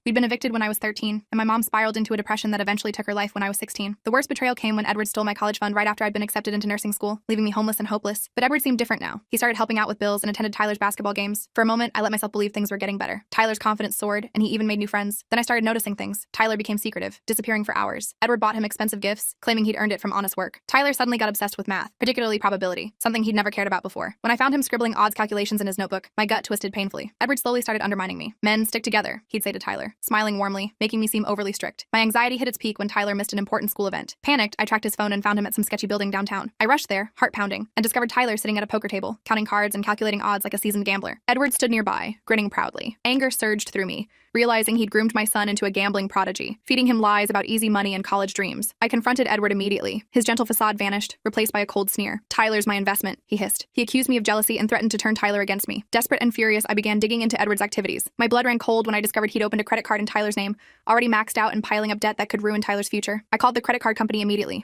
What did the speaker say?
We'd been evicted when I was 13, and my mom spiraled into a depression that eventually took her life when I was 16. The worst betrayal came when Edward stole my college fund right after I'd been accepted into nursing school, leaving me homeless and hopeless. But Edward seemed different now. He started helping out with bills and attended Tyler's basketball games. For a moment, I let myself believe things were getting better. Tyler's confidence soared, and he even made new friends. Then I started noticing things. Tyler became secretive, disappearing for hours. Edward bought him expensive gifts, claiming he'd earned it from honest work. Tyler suddenly got obsessed with math, particularly probability, something he'd never cared about before. When I found him scribbling odds calculations in his notebook, my gut twisted painfully. Edward slowly started undermining me. "Men, stick together," he'd say to Tyler, smiling warmly, making me seem overly strict. My anxiety hit its peak when Tyler missed an important school event. Panicked, I tracked his phone and found him at some sketchy building downtown. I rushed there, heart pounding, and discovered Tyler sitting at a poker table, counting cards and calculating odds like a seasoned gambler. Edward stood nearby, grinning proudly. Anger surged through me, realizing he'd groomed my son into a gambling prodigy, feeding him lies about easy money and college dreams. I confronted Edward immediately. His gentle facade vanished, replaced by a cold sneer. "Tyler's my investment," he hissed. He accused me of jealousy and threatened to turn Tyler against me. Desperate and furious, I began digging into Edward's activities. My blood ran cold when I discovered he'd opened a credit card in Tyler's name, already maxed out and piling up debt that could ruin Tyler's future. I called the credit card company immediately,